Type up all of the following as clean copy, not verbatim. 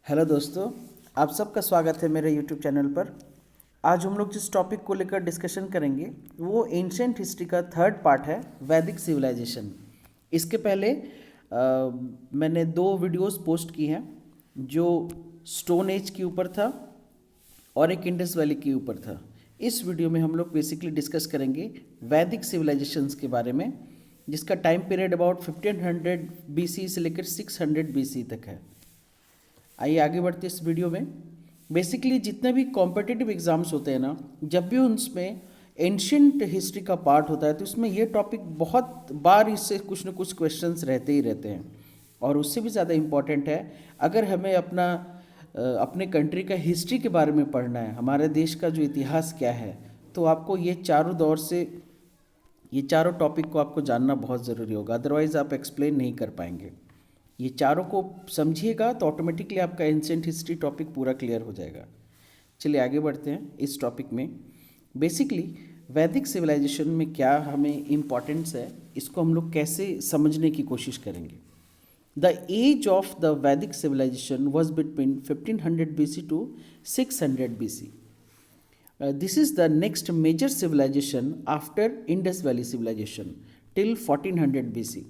Hello दोस्तों, आप सबका स्वागत है मेरे यूट्यूब चैनल पर। आज हम लोग जिस टॉपिक को लेकर डिस्कशन करेंगे वो एंशिएंट हिस्ट्री का थर्ड पार्ट है, वैदिक सिविलाइजेशन। इसके पहले मैंने 2 वीडियोस पोस्ट की हैं जो स्टोन एज के ऊपर था और एक इंडस वैली के ऊपर था। इस वीडियो में हम लोग बेसिकली डिस्कस करेंगे वैदिक सिविलाइजेशंस के बारे में, जिसका टाइम पीरियड अबाउट 1500 BC से लेकर 600 BC तक है। आइए आगे बढ़ते इस वीडियो में। बेसिकली जितने भी कॉम्पिटिटिव एग्ज़ाम्स होते हैं ना, जब भी उनमें एंशियंट हिस्ट्री का पार्ट होता है तो उसमें ये टॉपिक बहुत बार इससे कुछ न कुछ क्वेश्चंस रहते ही रहते हैं। और उससे भी ज़्यादा इम्पॉर्टेंट है, अगर हमें अपने कंट्री का हिस्ट्री के बारे में पढ़ना है, हमारे देश का जो इतिहास क्या है, तो आपको ये चारों टॉपिक को आपको जानना बहुत ज़रूरी होगा, अदरवाइज़ आप एक्सप्लेन नहीं कर पाएंगे। ये चारों को समझिएगा तो ऑटोमेटिकली आपका एंशिएंट हिस्ट्री टॉपिक पूरा क्लियर हो जाएगा। चलिए आगे बढ़ते हैं इस टॉपिक में। बेसिकली वैदिक सिविलाइजेशन में क्या हमें इम्पॉर्टेंस है, इसको हम लोग कैसे समझने की कोशिश करेंगे। The age of the Vedic civilization was between 1500 BC to 600 BC. This is the next major civilization after Indus Valley civilization till 1400 BC.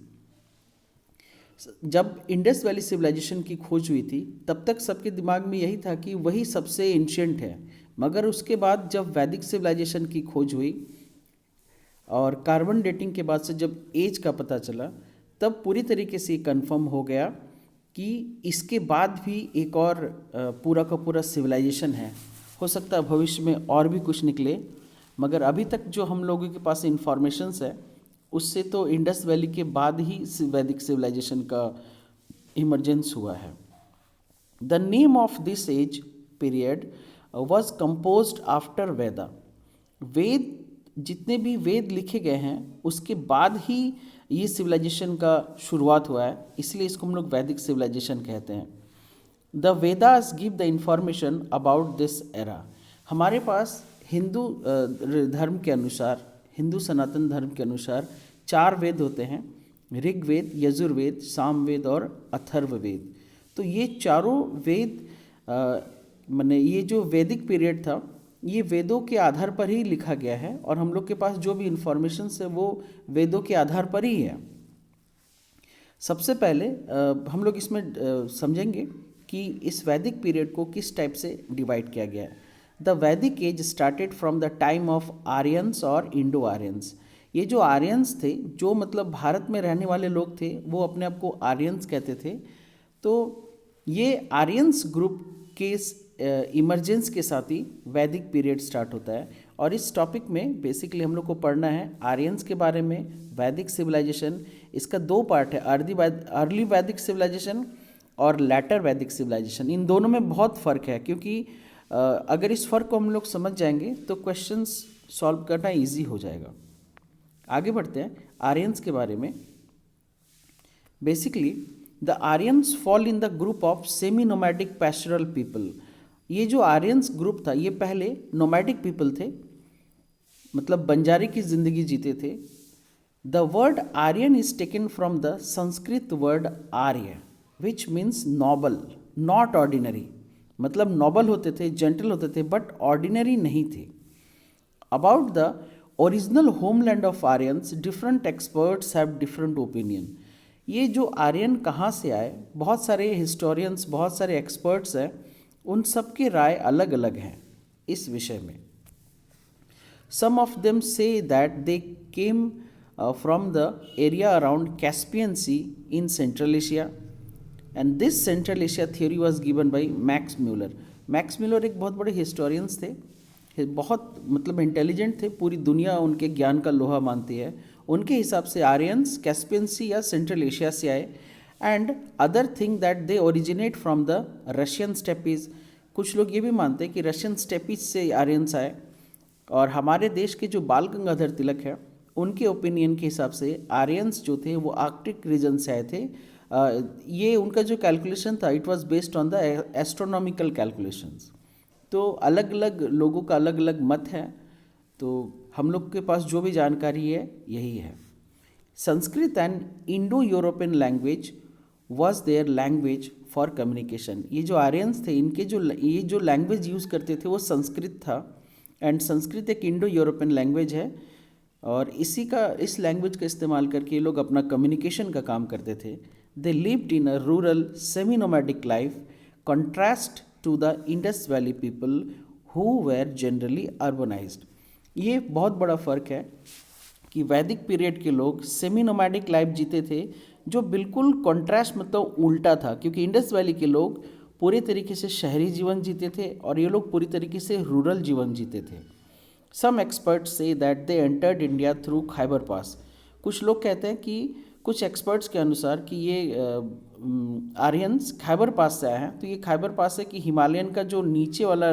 जब इंडस वैली सिविलाइजेशन की खोज हुई थी तब तक सबके दिमाग में यही था कि वही सबसे एंशियंट है, मगर उसके बाद जब वैदिक सिविलाइजेशन की खोज हुई और कार्बन डेटिंग के बाद से जब एज का पता चला, तब पूरी तरीके से कंफर्म हो गया कि इसके बाद भी एक और पूरा का पूरा सिविलाइजेशन है। हो सकता है भविष्य में और भी कुछ निकले, मगर अभी तक जो हम लोगों के पास इंफॉर्मेशंस है उससे तो इंडस वैली के बाद ही वैदिक सिविलाइजेशन का इमर्जेंस हुआ है। The name of this age period was composed after Veda. Veda, जितने भी वेद लिखे गए हैं उसके बाद ही ये सिविलाइजेशन का शुरुआत हुआ है, इसलिए इसको हम लोग वैदिक सिविलाइजेशन कहते हैं। The Vedas give the information about this era. हमारे पास हिंदू धर्म के अनुसार, हिंदू सनातन धर्म के अनुसार 4 वेद होते हैं, ऋग्वेद, यजुर्वेद, सामवेद और अथर्ववेद। तो ये चारों वेद माने ये जो वैदिक पीरियड था ये वेदों के आधार पर ही लिखा गया है, और हम लोग के पास जो भी इंफॉर्मेशन है वो वेदों के आधार पर ही है। सबसे पहले हम लोग इसमें समझेंगे कि इस वैदिक पीरियड को किस टाइप से डिवाइड किया गया है। The Vedic age started from the time of Aryans और इंडो आर्यंस। ये जो आर्यंस थे, जो मतलब भारत में रहने वाले लोग थे, वो अपने आप को आर्यंस कहते थे। तो ये आर्यंस ग्रुप के इमरजेंस के साथ ही वैदिक पीरियड स्टार्ट होता है। और इस टॉपिक में बेसिकली हम लोग को पढ़ना है आर्यंस के बारे में, वैदिक सिविलाइजेशन। इसका 2 पार्ट है, अर्ली वैदिक सिविलाइजेशन और लैटर वैदिक सिविलाइजेशन। इन दोनों में बहुत फ़र्क है, क्योंकि अगर इस फ़र्क को हम लोग समझ जाएंगे तो क्वेश्चंस सॉल्व करना इजी हो जाएगा। आगे बढ़ते हैं आर्यंस के बारे में। Basically the Aryans fall in the group of semi nomadic pastoral people. ये जो आर्यंस ग्रुप था ये पहले नोमैडिक पीपल थे, मतलब बंजारे की ज़िंदगी जीते थे। The word Aryan is taken from the Sanskrit word Arya which means noble, not ordinary. मतलब नॉबल होते थे, जेंटल होते थे, बट ऑर्डिनरी नहीं थे। About the original homeland of Aryans different experts have different opinion. ये जो आर्यन कहाँ से आए, बहुत सारे हिस्टोरियंस, बहुत सारे एक्सपर्ट्स हैं, उन सब की राय अलग अलग हैं इस विषय में। Some of them say that they came from the area around Caspian Sea in Central Asia, and this Central Asia theory was given by Max Muller. Max Muller एक बहुत बड़े हिस्टोरियंस थे, बहुत मतलब इंटेलिजेंट थे, पूरी दुनिया उनके ज्ञान का लोहा मानती है। उनके हिसाब से आर्यंस कैस्पियन सी या सेंट्रल एशिया से आए, and other thing that they originate from the Russian stapes. कुछ लोग ये भी मानते हैं कि रशियन स्टेपीज से आर्यंस आए। और हमारे देश के जो बाल गंगाधर तिलक है, उनके ओपिनियन के हिसाब से आर्यंस जो थे वो आर्कटिक रीजन से आए थे। ये उनका जो कैलकुलेशन था it was based on the astronomical calculations. तो अलग अलग लोगों का अलग अलग मत है, तो हम लोग के पास जो भी जानकारी है यही है। Sanskrit and Indo European language was their language for communication. ये जो आर्यंस थे इनके ये जो लैंग्वेज यूज़ करते थे वो संस्कृत था, एंड संस्कृत एक इंडो यूरोपियन लैंग्वेज है, और इस लैंग्वेज का इस्तेमाल करके ये लोग अपना कम्युनिकेशन का काम करते थे। They lived in a rural semi nomadic life, contrast to the Indus Valley people who were generally urbanized. ये बहुत बड़ा फ़र्क है कि वैदिक पीरियड के लोग सेमी नोमैडिक लाइफ जीते थे, जो बिल्कुल कॉन्ट्रास्ट मतलब उल्टा था, क्योंकि इंडस वैली के लोग पूरे तरीके से शहरी जीवन जीते थे और ये लोग पूरी तरीके से रूरल जीवन जीते थे। Some experts say that they entered India through Khyber Pass. कुछ लोग कहते हैं कि कुछ एक्सपर्ट्स के अनुसार कि ये आर्यंस खैबर पास से आए हैं। तो ये खैबर पास है कि हिमालयन का जो नीचे वाला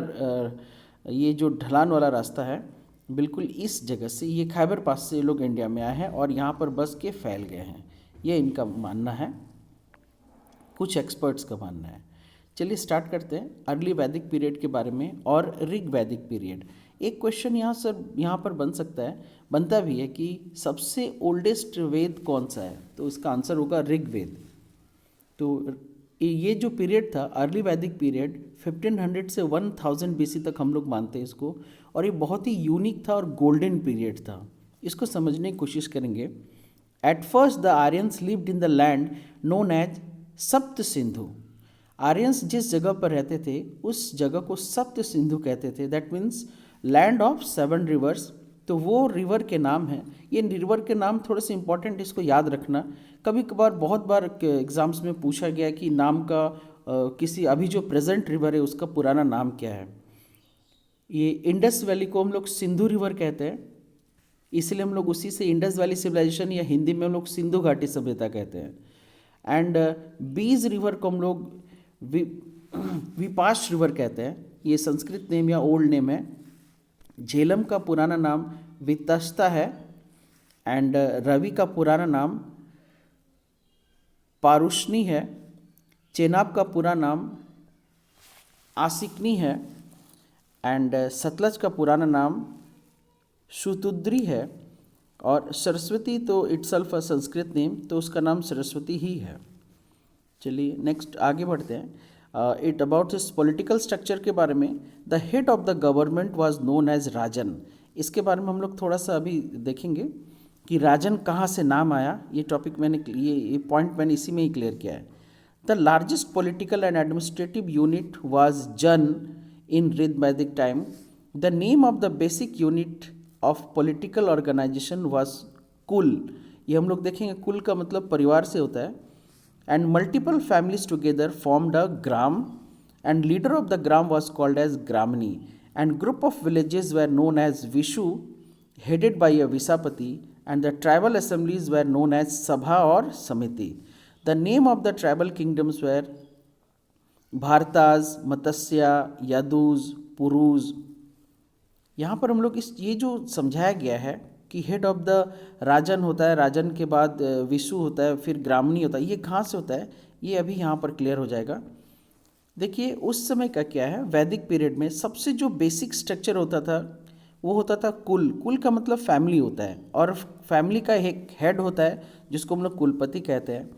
ये जो ढलान वाला रास्ता है, बिल्कुल इस जगह से ये खैबर पास से ये लोग इंडिया में आए हैं और यहाँ पर बस के फैल गए हैं, ये इनका मानना है, कुछ एक्सपर्ट्स का मानना है। चलिए स्टार्ट करते हैं अर्ली वैदिक पीरियड के बारे में और ऋग वैदिक पीरियड। एक क्वेश्चन यहाँ पर बनता भी है कि सबसे ओल्डेस्ट वेद कौन सा है, तो इसका आंसर होगा ऋग्वेद। तो ये जो पीरियड था अर्ली वैदिक पीरियड 1500 से 1000 बीसी तक हम लोग मानते हैं इसको, और ये बहुत ही यूनिक था और गोल्डन पीरियड था। इसको समझने की कोशिश करेंगे। At first the Aryans lived in the land known as Sapta Sindhu. Aryans जिस जगह पर रहते थे उस जगह को सप्त सिंधु कहते थे, that means land of 7 reverse. तो वो रिवर के नाम हैं। ये रिवर के नाम थोड़े से इंपॉर्टेंट, इसको याद रखना। कभी कभार बहुत बार एग्जाम्स में पूछा गया कि नाम का किसी अभी जो प्रेजेंट रिवर है उसका पुराना नाम क्या है। ये इंडस वैली को हम लोग सिंधु रिवर कहते हैं, इसलिए हम लोग उसी से इंडस वैली सिविलाइजेशन, या हिंदी में हम लोग सिंधु घाटी सभ्यता कहते हैं। एंड बीज रिवर को हम लोग विपाश रिवर कहते हैं, ये संस्कृत नेम या ओल्ड नेम है। झेलम का पुराना नाम वितस्ता है, एंड रवि का पुराना नाम पारुष्णी है। चेनाब का पूरा नाम आसिकनी है, एंड सतलज का पुराना नाम शुतुद्री है, और सरस्वती तो इटसेल्फ अ संस्कृत नेम, तो उसका नाम सरस्वती ही है। चलिए नेक्स्ट आगे बढ़ते हैं। इट अबाउट इस पॉलिटिकल स्ट्रक्चर के बारे में। The head of the government was known as Rajan. इसके बारे में हम लोग थोड़ा सा अभी देखेंगे कि राजन कहाँ से नाम आया। ये टॉपिक ये पॉइंट मैंने इसी में ही क्लियर किया है। The largest political and administrative unit was jana in Rig Vedic time. The name of the basic unit of political organization was kula. ये हम लोग देखेंगे, कुल का मतलब परिवार से होता है। And multiple families together formed a gram, and leader of the gram was called as Gramini, and group of villages were known as Vishu, headed by a Visapati, and the tribal assemblies were known as Sabha or Samiti. The name of the tribal kingdoms were Bhartas, Matsya, Yadus, Purus. यहाँ पर हम लोग ये जो समझाया गया है कि हेड ऑफ द राजन होता है, राजन के बाद विशु होता है, फिर ग्रामणी होता है, ये कहाँ से होता है ये अभी यहाँ पर क्लियर हो जाएगा। देखिए उस समय का क्या है, वैदिक पीरियड में सबसे जो बेसिक स्ट्रक्चर होता था वो होता था कुल। कुल का मतलब फैमिली होता है, और फैमिली का एक हेड होता है जिसको हम लोग कुलपति कहते हैं।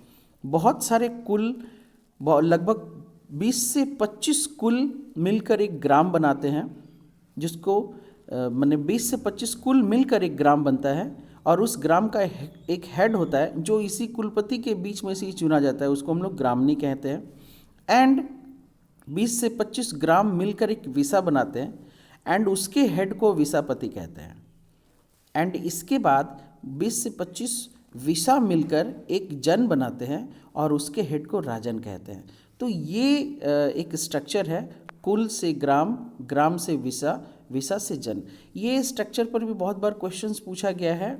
बहुत सारे कुल, लगभग 20 से 25 कुल मिलकर एक ग्राम बनाते हैं, जिसको मैंने 20 से 25 कुल मिलकर एक ग्राम बनता है, और उस ग्राम का एक हेड होता है जो इसी कुलपति के बीच में से ही चुना जाता है, उसको हम लोग ग्रामनी कहते हैं। एंड 20 से 25 ग्राम मिलकर एक विसा बनाते हैं, एंड उसके हेड को विसापति कहते हैं। एंड इसके बाद 20 से 25 विसा मिलकर एक जन बनाते हैं और उसके हेड को राजन कहते हैं। तो ये एक स्ट्रक्चर है, कुल से ग्राम, ग्राम से विसा, विसा से जन। ये स्ट्रक्चर पर भी बहुत बार क्वेश्चंस पूछा गया है।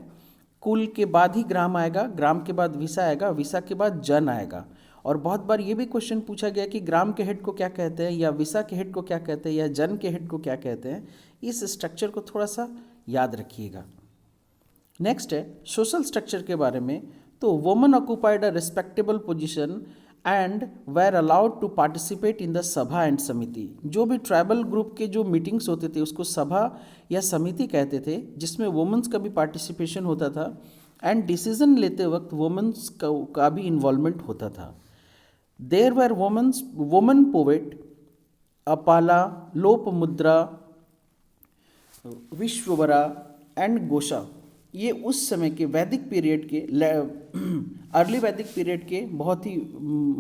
कुल के बाद ही ग्राम आएगा, ग्राम के बाद विसा आएगा, विसा के बाद जन आएगा। और बहुत बार ये भी क्वेश्चन पूछा गया कि ग्राम के हेड को क्या कहते हैं, या विसा के हेड को क्या कहते हैं, या जन के हेड को क्या कहते हैं। इस स्ट्रक्चर को थोड़ा सा याद रखिएगा। नेक्स्ट है सोशल स्ट्रक्चर के बारे में। तो women occupied a respectable position and were allowed to participate in the sabha and samiti. जो भी ट्राइबल ग्रुप के जो मीटिंग्स होते थे उसको सभा या समिति कहते थे, जिसमें वुमेन्स का भी पार्टिसिपेशन होता था, एंड डिसीजन लेते वक्त वुमेन्स का भी इन्वॉल्वमेंट होता था। देर वर वुमन पोवेट अपाला, लोपमुद्रा, विश्ववरा एंड गोशा। ये उस समय के वैदिक पीरियड के अर्ली वैदिक पीरियड के बहुत ही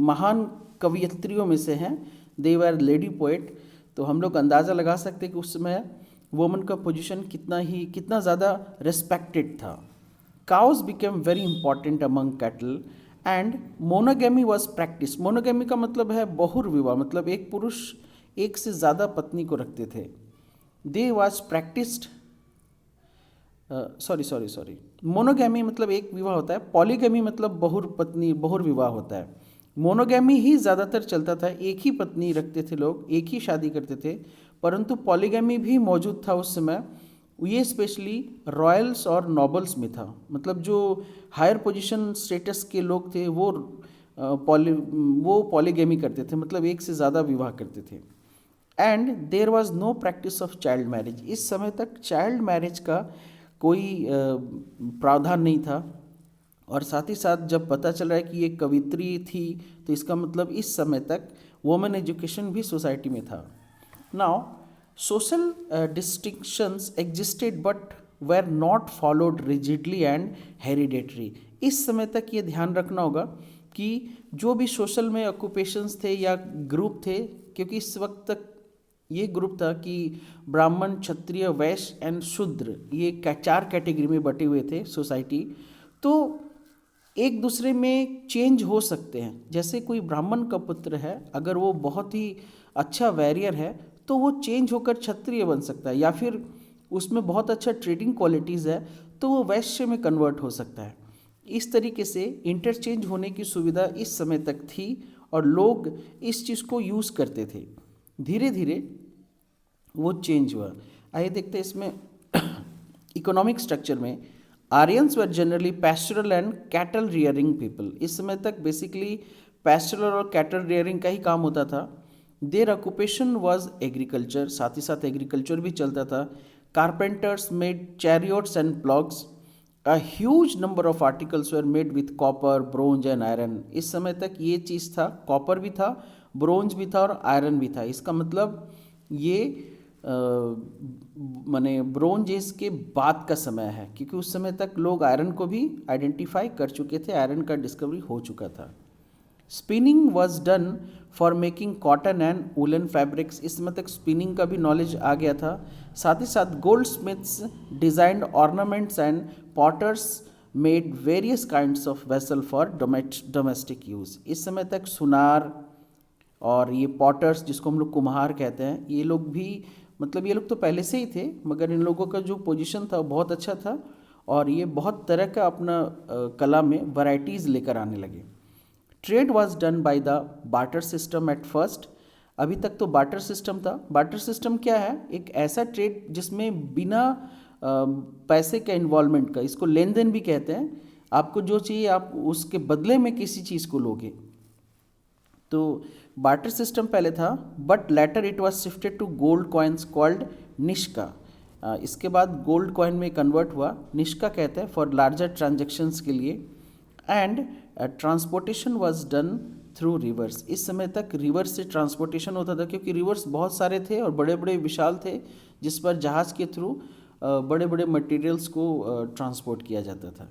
महान कवयित्रियों में से हैं। दे वर लेडी पोएट। तो हम लोग अंदाज़ा लगा सकते हैं कि उस समय वुमन का पोजीशन कितना ज़्यादा रिस्पेक्टेड था। Cows became very important among cattle and monogamy was practice. Monogamy का मतलब है बहुर्विवाह, मतलब एक पुरुष एक से ज़्यादा पत्नी को रखते थे। दे वॉज प्रैक्टिस्ड सॉरी मोनोगैमी मतलब एक विवाह होता है, पॉलीगैमी मतलब बहुर्विवाह होता है। मोनोगैमी ही ज़्यादातर चलता था, एक ही पत्नी रखते थे लोग, एक ही शादी करते थे। परंतु पॉलीगैमी भी मौजूद था उस समय। ये स्पेशली रॉयल्स और नॉबल्स में था, मतलब जो हायर पोजीशन स्टेटस के लोग थे वो पॉलीगैमी करते थे, मतलब एक से ज़्यादा विवाह करते थे। And there was no practice of child marriage. इस समय तक चाइल्ड मैरिज का कोई प्रावधान नहीं था। और साथ ही साथ जब पता चल रहा है कि ये कवित्री थी तो इसका मतलब इस समय तक वुमेन एजुकेशन भी सोसाइटी में था। Now social distinctions existed but were not followed rigidly and hereditary. इस समय तक ये ध्यान रखना होगा कि जो भी सोशल में ऑक्यूपेशंस थे या ग्रुप थे, क्योंकि इस वक्त तक ये ग्रुप था कि ब्राह्मण, क्षत्रिय, वैश्य एंड शूद्र, ये 4 कैटेगरी में बटे हुए थे सोसाइटी। तो एक दूसरे में चेंज हो सकते हैं। जैसे कोई ब्राह्मण का पुत्र है, अगर वो बहुत ही अच्छा वैरियर है तो वो चेंज होकर क्षत्रिय बन सकता है, या फिर उसमें बहुत अच्छा ट्रेडिंग क्वालिटीज़ है तो वो वैश्य में कन्वर्ट हो सकता है। इस तरीके से इंटरचेंज होने की सुविधा इस समय तक थी और लोग इस चीज़ को यूज़ करते थे। धीरे धीरे वो चेंज हुआ। आइए देखते हैं इसमें इकोनॉमिक स्ट्रक्चर में Aryans were generally pastoral and cattle rearing people. इस समय तक बेसिकली पैस्टोरल और कैटल रियरिंग का ही काम होता था। देयर ऑक्यूपेशन वाज एग्रीकल्चर, साथ ही साथ एग्रीकल्चर भी चलता था। Carpenters made chariots and ploughs. A huge number of articles were made with copper, bronze and iron. इस समय तक ये चीज़ था, कॉपर भी था, ब्रोंज भी था और आयरन भी था। इसका मतलब ये माने ब्रोंज एज के बाद का समय है, क्योंकि उस समय तक लोग आयरन को भी आइडेंटिफाई कर चुके थे, आयरन का डिस्कवरी हो चुका था। Spinning was done for making cotton and woollen fabrics. इस समय तक स्पिनिंग का भी नॉलेज आ गया था। साथ ही साथ goldsmiths designed ornaments and potters made various kinds of vessel for domestic use. इस समय तक सुनार और ये पॉटर्स, जिसको हम लोग कुम्हार कहते हैं, ये लोग भी, मतलब ये लोग तो पहले से ही थे, मगर इन लोगों का जो पोजीशन था वो बहुत अच्छा था और ये बहुत तरह का अपना कला में वैरायटीज़ लेकर आने लगे। Trade was done by the barter system at first. अभी तक तो बार्टर सिस्टम था। बार्टर सिस्टम क्या है? एक ऐसा ट्रेड जिसमें बिना पैसे के इन्वॉल्वमेंट का, इसको लेन देन भी कहते हैं। आपको जो चाहिए आप उसके बदले में किसी चीज़ को लोगे। तो बार्टर सिस्टम पहले था, but later it was shifted to gold coins called nishka. इसके बाद गोल्ड कॉइन में कन्वर्ट हुआ, निष्का कहते हैं, फॉर लार्जर ट्रांजेक्शन्स के लिए। And transportation was done through reverse. इस समय तक रिवर्स से ट्रांसपोर्टेशन होता था, क्योंकि रिवर्स बहुत सारे थे और बड़े बड़े विशाल थे, जिस पर जहाज़ के थ्रू बड़े बड़े मटेरियल्स को ट्रांसपोर्ट किया जाता था।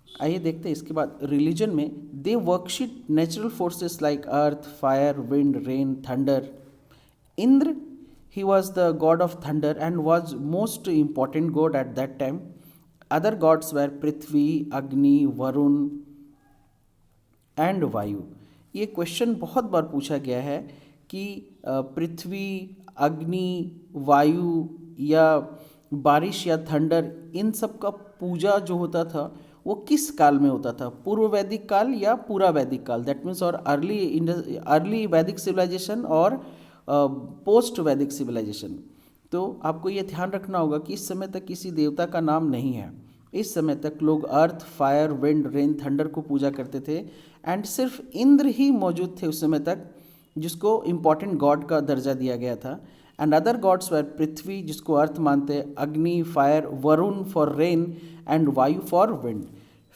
आइए देखते हैं इसके बाद रिलीजन में। They worship natural forces like earth, fire, wind, rain, thunder. Indra, he was the god of thunder and was most important god at that time. Other gods were prithvi, agni, varun and वायु। ये question बहुत बार पूछा गया है कि पृथ्वी, अग्नि, वायु या बारिश या थंडर, इन सब का पूजा जो होता था वो किस काल में होता था? पूर्व वैदिक काल या पूरा वैदिक काल, दैट मीन्स, और अर्ली वैदिक सिविलाइजेशन और पोस्ट वैदिक सिविलाइजेशन। तो आपको ये ध्यान रखना होगा कि इस समय तक किसी देवता का नाम नहीं है। इस समय तक लोग अर्थ, फायर, विंड, रेन, थंडर को पूजा करते थे। एंड सिर्फ इंद्र ही मौजूद थे उस समय तक, जिसको इम्पॉर्टेंट गॉड का दर्जा दिया गया था। And other gods were Prithvi, जिसको अर्थ मानते हैं, Agni, fire, Varun for rain and Vayu for wind.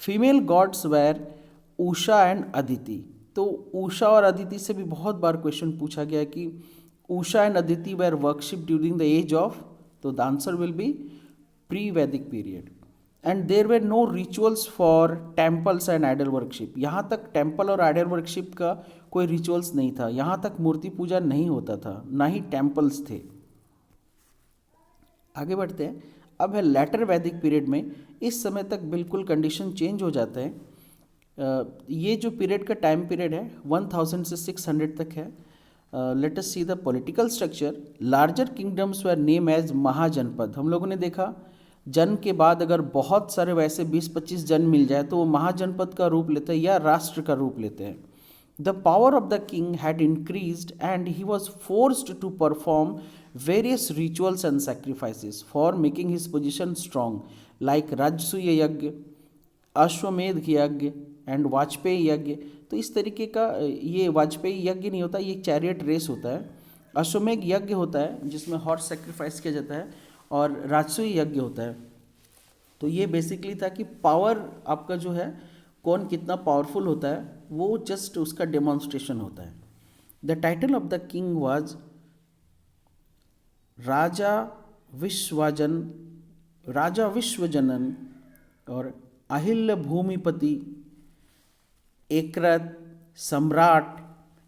Female gods were Usha and Aditi. तो उषा और अदिति से भी बहुत बार क्वेश्चन पूछा गया कि Usha and Aditi were worship during the age of, तो the answer will be pre Vedic period. And there were no rituals for temples and idol worship, यहाँ तक टेम्पल और आइडल वर्कशिप का कोई रिचुअल्स नहीं था, यहाँ तक मूर्ति पूजा नहीं होता था, ना ही टेम्पल्स थे। आगे बढ़ते हैं। अब है लेटर वैदिक पीरियड में, इस समय तक बिल्कुल कंडीशन चेंज हो जाता है। ये जो पीरियड का टाइम पीरियड है 1000 से 600 तक है। Let us see the political structure. Larger kingdoms were name as Mahajanapada. हम लोगों ने देखा जन के बाद अगर बहुत सारे वैसे 20-25 जन मिल जाए तो वो महाजनपद का रूप लेते हैं या राष्ट्र का रूप लेते हैं। The power of the king had increased and he was forced to perform various rituals and sacrifices for making his position strong, like Rajasuya yajna, अश्वमेध यज्ञ एंड वाजपेयी यज्ञ। तो इस तरीके का, ये वाजपेयी यज्ञ नहीं होता, ये चैरियट रेस होता है। अश्वमेध यज्ञ होता है जिसमें हॉर्स सेक्रीफाइस किया जाता है, और राजसूय यज्ञ होता है। तो ये बेसिकली था कि पावर आपका जो है, कौन कितना पावरफुल होता है, वो जस्ट उसका डेमोन्स्ट्रेशन होता है। The title of the king was Raja विश्वजनन और अहिल्य भूमिपति, एकरत, सम्राट,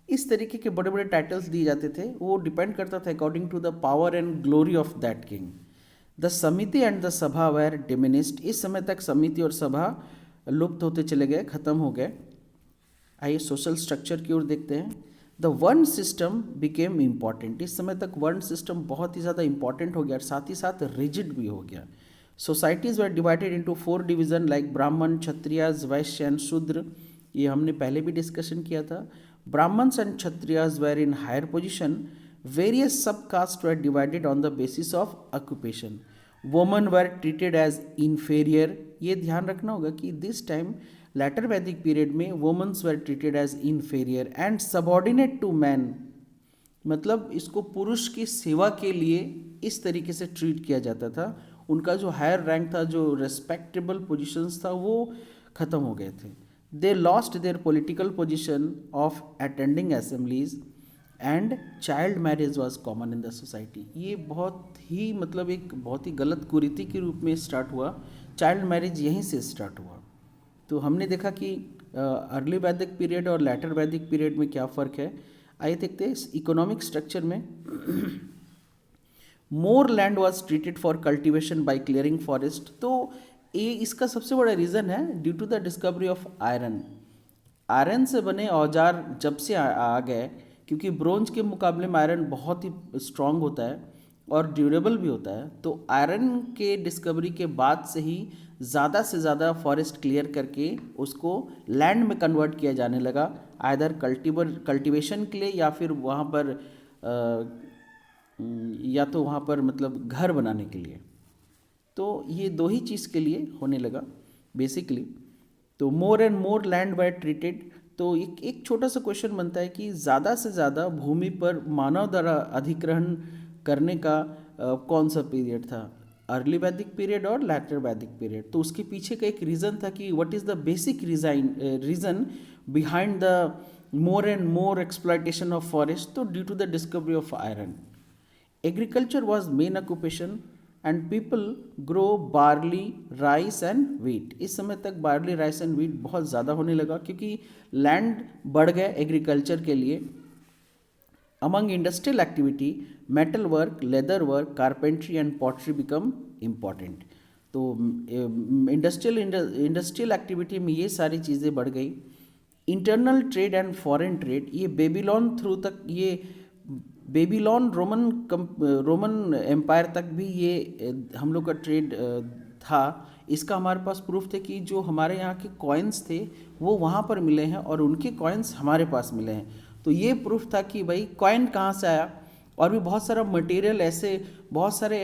इस तरीके के बड़े बड़े टाइटल्स दिए जाते थे। वो डिपेंड करता था according to the power and glory of that king. The samiti and the sabha were diminished. इस समय तक समिति और सभा लुप्त होते चले गए, खत्म हो गए। आइए सोशल स्ट्रक्चर की ओर देखते हैं। द वर्ण सिस्टम बिकेम इम्पॉर्टेंट। इस समय तक वर्ण सिस्टम बहुत ही ज़्यादा इंपॉर्टेंट हो गया और साथ ही साथ रिजिड भी हो गया। Societies were divided into 4 division like ब्राह्मण, क्षत्रियज, वैश्य एंड शूद्र। ये हमने पहले भी डिस्कशन किया था। Brahmans and Kshatriyas were in higher position. Various sub caste were divided on the basis of occupation. Women were treated as inferior. ये ध्यान रखना होगा कि दिस टाइम लेटर वैदिक पीरियड में womens were treated as inferior and subordinate to man. मतलब इसको पुरुष की सेवा के लिए इस तरीके से ट्रीट किया जाता था। उनका जो हायर रैंक था, जो रेस्पेक्टेबल पोजीशंस था, वो खत्म हो गए थे। They lost their political position of attending assemblies and child marriage was common in the society. ये बहुत ही मतलब एक बहुत ही गलत कुरीति के रूप में स्टार्ट हुआ। चाइल्ड मैरिज यहीं से स्टार्ट हुआ। तो हमने देखा कि अर्ली वैदिक पीरियड और लेटर वैदिक पीरियड में क्या फ़र्क है। आइए देखते हैं। इकोनॉमिक स्ट्रक्चर में more land was treated for cultivation by clearing forest. तो ये इसका सबसे बड़ा रीज़न है due to the discovery of iron. Iron से बने औजार जब से आ गए, क्योंकि ब्रोंज के मुकाबले में आयरन बहुत ही स्ट्रांग होता है और ड्यूरेबल भी होता है। तो आयरन के डिस्कवरी के बाद से ही ज़्यादा से ज़्यादा फॉरेस्ट क्लियर करके उसको लैंड में कन्वर्ट किया जाने लगा, आइदर कल्टीवेशन के लिए या फिर वहाँ पर या तो वहाँ पर मतलब घर बनाने के लिए। तो ये दो ही चीज़ के लिए होने लगा बेसिकली। तो मोर and more land were treated. तो एक छोटा सा क्वेश्चन बनता है कि ज़्यादा से ज़्यादा भूमि पर मानव द्वारा अधिग्रहण करने का कौन सा पीरियड था, अर्ली वैदिक पीरियड और लेटर वैदिक पीरियड। तो उसके पीछे का एक रीज़न था कि what is the basic reason behind the more and more exploitation of forest. तो due to the discovery of iron. Agriculture was main occupation and people grow barley, rice and wheat. इस समय तक barley, rice and wheat बहुत ज़्यादा होने लगा क्योंकि land बढ़ गए एग्रीकल्चर के लिए। Among industrial activity metal work, leather work, carpentry and pottery become important. तो इंडस्ट्रियल एक्टिविटी में ये सारी चीज़ें बढ़ गई। Internal trade and foreign trade, ये बेबीलोन थ्रू तक, ये बेबीलोन रोमन एम्पायर तक भी ये हम लोग का ट्रेड था। इसका हमारे पास प्रूफ थे कि जो हमारे यहाँ के कॉइन्स थे वो वहाँ पर मिले हैं और उनके कॉइन्स हमारे पास मिले हैं। तो ये प्रूफ था कि भाई कॉइन कहाँ से आया। और भी बहुत सारा मटेरियल, ऐसे बहुत सारे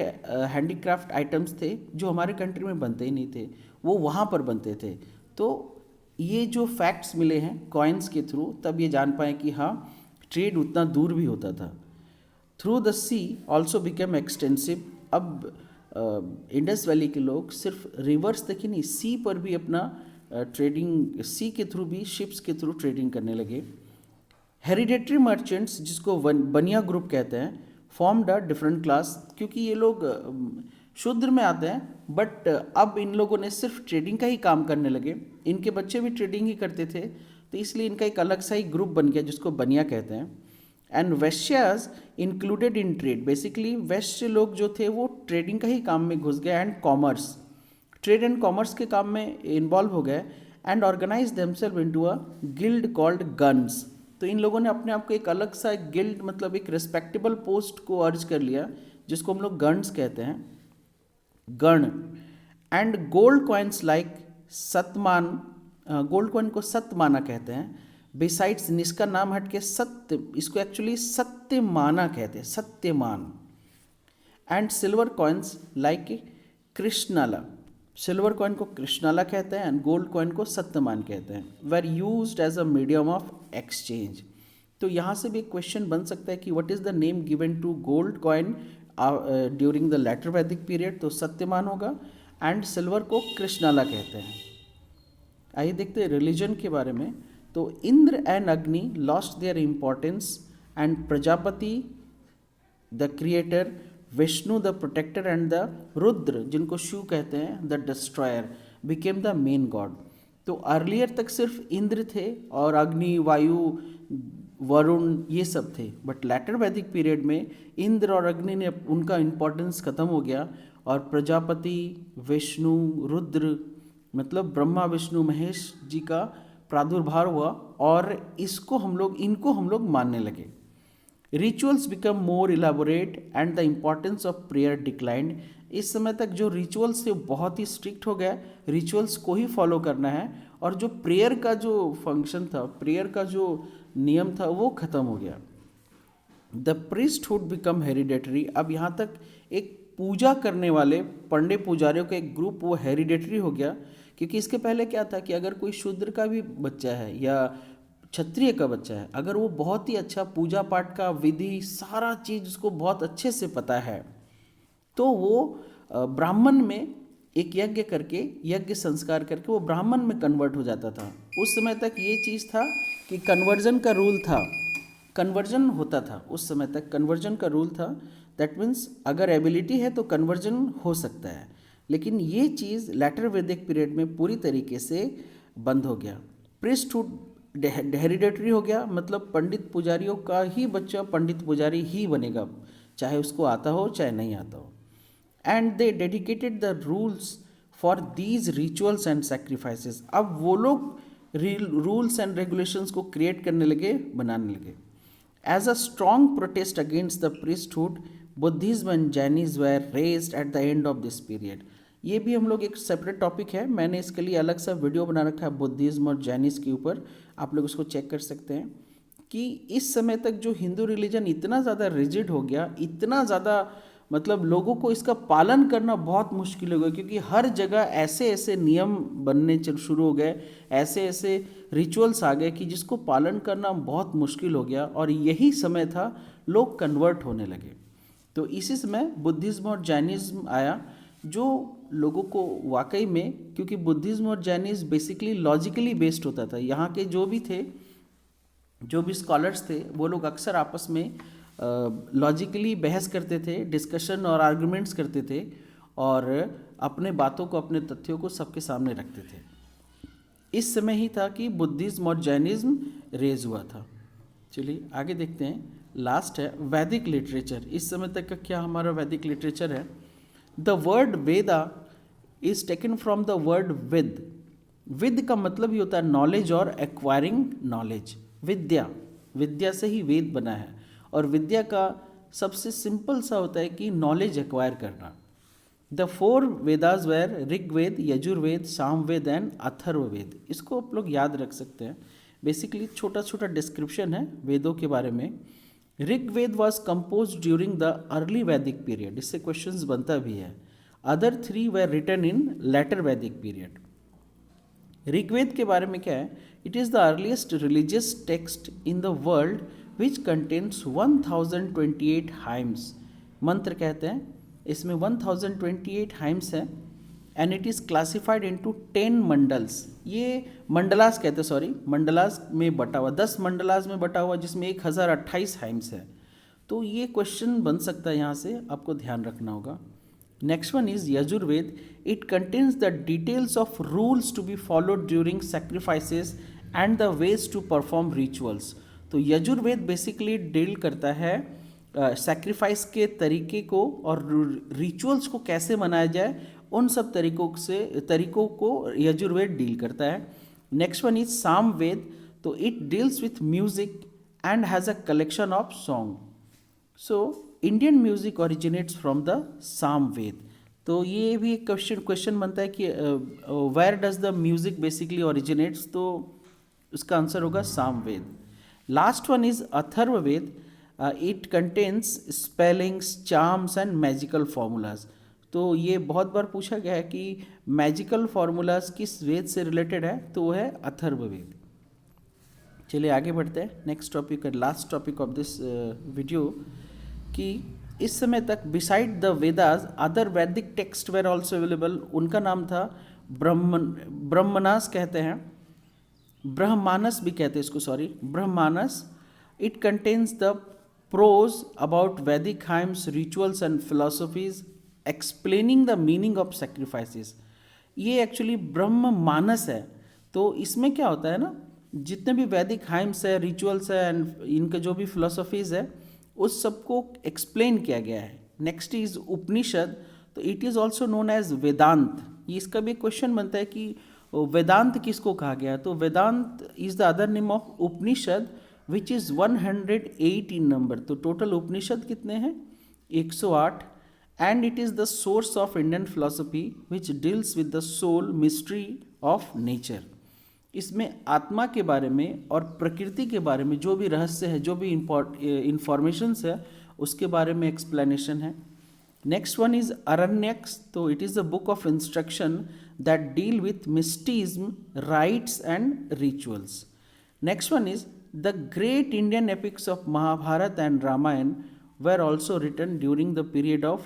हैंडीक्राफ्ट आइटम्स थे जो हमारे कंट्री में बनते ही नहीं थे, वो वहाँ पर बनते थे। तो ये जो फैक्ट्स मिले हैं कॉइन्स के थ्रू, तब ये जान पाए कि हाँ ट्रेड उतना दूर भी होता था। Through the sea also became extensive. अब इंडस वैली के लोग सिर्फ रिवर्स तक ही नहीं, सी पर भी अपना ट्रेडिंग, सी के थ्रू भी शिप्स के थ्रू ट्रेडिंग करने लगे। हेरिडेटरी मर्चेंट्स, जिसको बनिया ग्रुप कहते हैं, फॉर्म्ड अ डिफरेंट क्लास, क्योंकि ये लोग शूद्र में आते हैं, बट अब इन लोगों ने सिर्फ ट्रेडिंग का ही काम करने लगे। इनके बच्चे भी ट्रेडिंग ही करते थे, तो इसलिए इनका एक अलग सा ही ग्रुप बन गया जिसको बनिया कहते हैं। And Vaishyas included in trade, basically वैश्य लोग जो थे वो ट्रेडिंग का ही काम में घुस गए, and commerce, trade and commerce के काम में इन्वॉल्व हो गए, and organize themselves into a guild called ganas. तो इन लोगों ने अपने आप को एक अलग सा गिल्ड, मतलब एक रिस्पेक्टेबल पोस्ट को अर्ज कर लिया, जिसको हम लोग गन्स कहते हैं, गण। And gold coins like Satamana, gold coin को सतमाना कहते हैं। बिसाइड्स, इसका नाम हटके सत्य, इसको एक्चुअली सत्यमाना कहते हैं, Satyaman. And silver coins like कृष्णाला, सिल्वर कॉइन को कृष्णाला कहते हैं, एंड गोल्ड कॉइन को सत्यमान कहते हैं। Were used as a medium of exchange. तो यहाँ से भी एक क्वेश्चन बन सकता है कि what is the name given to gold coin during the later वैदिक पीरियड, तो सत्यमान होगा, एंड सिल्वर को कृष्णाला कहते हैं। आइए देखते हैं रिलीजन के बारे में। तो Indra and Agni lost their importance, and Prajapati the creator, Vishnu the protector, and the Rudra, जिनको शिव कहते हैं, the destroyer, became the main god. तो अर्लियर तक सिर्फ इंद्र थे और अग्नि, वायु, वरुण, ये सब थे, बट लेटर वैदिक पीरियड में इंद्र और अग्नि ने उनका इम्पोर्टेंस खत्म हो गया, और प्रजापति, विष्णु, रुद्र, मतलब ब्रह्मा विष्णु महेश जी का प्रादुर्भाव हुआ, और इनको हम लोग मानने लगे। Rituals become more elaborate, and the importance of prayer declined. इस समय तक जो रिचुअल्स थे बहुत ही स्ट्रिक्ट हो गया, रिचुअल्स को ही फॉलो करना है, और जो प्रेयर का जो फंक्शन था, प्रेयर का जो नियम था, वो खत्म हो गया। The priesthood become hereditary. अब यहाँ तक एक पूजा करने वाले पंडित पुजारियों का एक ग्रुप वो हेरिडेटरी हो गया, क्योंकि इसके पहले क्या था कि अगर कोई शूद्र का भी बच्चा है या क्षत्रिय का बच्चा है, अगर वो बहुत ही अच्छा पूजा पाठ का विधि सारा चीज़ उसको बहुत अच्छे से पता है, तो वो ब्राह्मण में एक यज्ञ करके, यज्ञ संस्कार करके वो ब्राह्मण में कन्वर्ट हो जाता था। उस समय तक ये चीज़ था कि कन्वर्जन का रूल था, कन्वर्जन होता था, उस समय तक कन्वर्जन का रूल था। दैट मीन्स अगर एबिलिटी है तो कन्वर्जन हो सकता है, लेकिन ये चीज़ लेटर वैदिक पीरियड में पूरी तरीके से बंद हो गया। प्रीस्टहुड हेरिडेटरी हो गया, मतलब पंडित पुजारियों का ही बच्चा पंडित पुजारी ही बनेगा, चाहे उसको आता हो चाहे नहीं आता हो। And they dedicated the rules for these rituals and sacrifices. अब वो लोग रूल्स एंड रेगुलेशंस को क्रिएट करने लगे, बनाने लगे। As a strong protest against the priesthood, Buddhism and Jainism were raised at the end of this period. ये भी हम लोग एक सेपरेट टॉपिक है, मैंने इसके लिए अलग सा वीडियो बना रखा है बुद्धिज्म और जैनिज्म के ऊपर, आप लोग उसको चेक कर सकते हैं। कि इस समय तक जो हिंदू रिलीजन इतना ज़्यादा रिजिड हो गया, इतना ज़्यादा मतलब लोगों को इसका पालन करना बहुत मुश्किल हो गया, क्योंकि हर जगह ऐसे ऐसे नियम बनने शुरू हो गए, ऐसे ऐसे रिचुअल्स आ गए कि जिसको पालन करना बहुत मुश्किल हो गया, और यही समय था लोग कन्वर्ट होने लगे। तो इसी समय बुद्धिज्म और जैनिज्म आया, जो लोगों को वाकई में, क्योंकि बुद्धिज्म और जैनिज्म बेसिकली लॉजिकली बेस्ड होता था, यहाँ के जो भी थे, जो भी स्कॉलर्स थे, वो लोग अक्सर आपस में लॉजिकली बहस करते थे, डिस्कशन और आर्गुमेंट्स करते थे, और अपने बातों को, अपने तथ्यों को सबके सामने रखते थे। इस समय ही था कि बुद्धिज्म और जैनिज्म रेज हुआ था। चलिए आगे देखते हैं। लास्ट है वैदिक लिटरेचर। इस समय तक का क्या हमारा वैदिक लिटरेचर है। The word Veda is taken from the word with. With का मतलब ही होता है नॉलेज और एक्वायरिंग नॉलेज। विद्या, विद्या से ही वेद बना है, और विद्या का सबसे सिंपल सा होता है कि नॉलेज एक्वायर करना। The 4 Vedas were Rigveda, Yajurveda, Samaveda and Atharvaveda. इसको आप लोग याद रख सकते हैं। बेसिकली छोटा छोटा डिस्क्रिप्शन है वेदों के बारे में। Rigveda was composed during the early Vedic period, इससे क्वेश्चंस बनता भी है। Other 3 were written in later वैदिक पीरियड। ऋग्वेद के बारे में क्या है, it is the earliest religious text in the world which contains 1028 hymns. मंत्र कहते हैं, इसमें 1028 हाइम्स हैं। And it is classified into 10 mandals. ये मंडलास कहते हैं, सॉरी, मंडलास में बटा हुआ, 10 मंडलास में बटा हुआ, जिसमें 1028 हाइम्स है। तो ये क्वेश्चन बन सकता है, यहाँ से आपको ध्यान रखना होगा। Next one is Yajurveda. It contains the details of rules to be followed during sacrifices and the ways to perform rituals. तो यजुर्वेद बेसिकली डील करता है सेक्रीफाइस के तरीके को और रिचुअल्स को कैसे मनाया जाए, उन सब तरीकों को यजुर्वेद डील करता है। Next one is Samaveda. तो it deals with music and has a collection of song. So Indian music originates from the Samaveda. तो ये भी एक क्वेश्चन बनता है कि where does the music basically originates, तो उसका आंसर होगा Samaveda. Last one is Atharvaveda. It contains spellings, charms and magical formulas. तो ये बहुत बार पूछा गया है कि मैजिकल फार्मूलाज किस वेद से रिलेटेड है, तो वो है अथर्ववेद। चलिए आगे बढ़ते हैं। Next topic, last topic of this video, कि इस समय तक बिसाइड द वेदास अदर वैदिक टेक्स्ट वेर ऑल्सो अवेलेबल। उनका नाम था ब्रह्मनास कहते हैं, ब्रह्मानस भी कहते हैं इसको, sorry, Brahmanas. It contains the prose about Vedic hymns, rituals and philosophies explaining the meaning of sacrifices. ये एक्चुअली ब्रह्ममानस है। तो इसमें क्या होता है ना, जितने भी वैदिक हाइम्स है, रिचुअल्स है एंड इनके जो भी फिलोसफीज है, उस सबको एक्सप्लेन किया गया है। Next is Upanishad. तो it is also known as Vedanta. ये इसका भी क्वेश्चन बनता है कि वेदांत किसको कहा गया है, तो Vedanta is the other name of Upanishad which is 108 in number. तो टोटल उपनिषद कितने हैं, 108। And it is the source of Indian philosophy which deals with the soul, mystery of nature. इसमें आत्मा के बारे में और प्रकृति के बारे में जो भी रहस्य है, जो भी इंफॉर्मेशंस है, उसके बारे में एक्सप्लेनेशन है। Next one is Aranyakas. तो it is the book of instruction that deal with mysticism, rites and rituals. Next one is the great Indian epics of Mahabharata and Ramayana were also written during the period of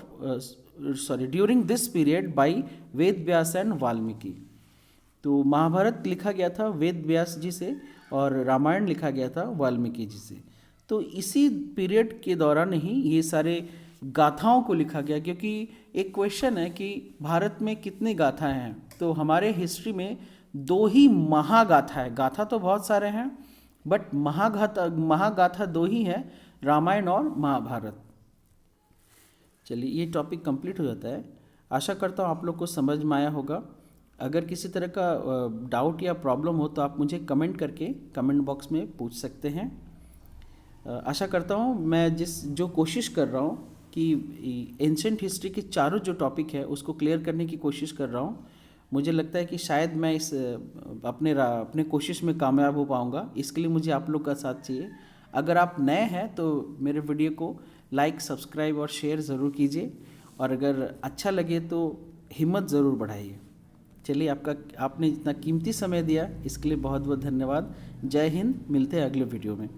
during this period by Ved Vyas and Valmiki. तो महाभारत लिखा गया था वेद व्यास जी से और रामायण लिखा गया था वाल्मीकि जी से। तो इसी पीरियड के दौरान ही ये सारे गाथाओं को लिखा गया, क्योंकि एक क्वेश्चन है कि भारत में कितने गाथाएं हैं। तो हमारे हिस्ट्री में 2 ही महागाथा है। गाथा तो बहुत सारे हैं, बट महागाथा 2 ही है, रामायण और महाभारत। चलिए ये टॉपिक कंप्लीट हो जाता है। आशा करता हूँ आप लोग को समझ में आया होगा। अगर किसी तरह का डाउट या प्रॉब्लम हो तो आप मुझे कमेंट करके कमेंट बॉक्स में पूछ सकते हैं। आशा करता हूँ मैं जो कोशिश कर रहा हूँ कि एंशिएंट हिस्ट्री के चारों जो टॉपिक है उसको क्लियर करने की कोशिश कर रहा हूँ। मुझे लगता है कि शायद मैं इस अपने कोशिश में कामयाब हो पाऊँगा। इसके लिए मुझे आप लोग का साथ चाहिए। अगर आप नए हैं तो मेरे वीडियो को लाइक, सब्सक्राइब और शेयर ज़रूर कीजिए, और अगर अच्छा लगे तो हिम्मत ज़रूर बढ़ाइए। चलिए आपने इतना कीमती समय दिया इसके लिए बहुत बहुत धन्यवाद। जय हिंद। मिलते हैं अगले वीडियो में।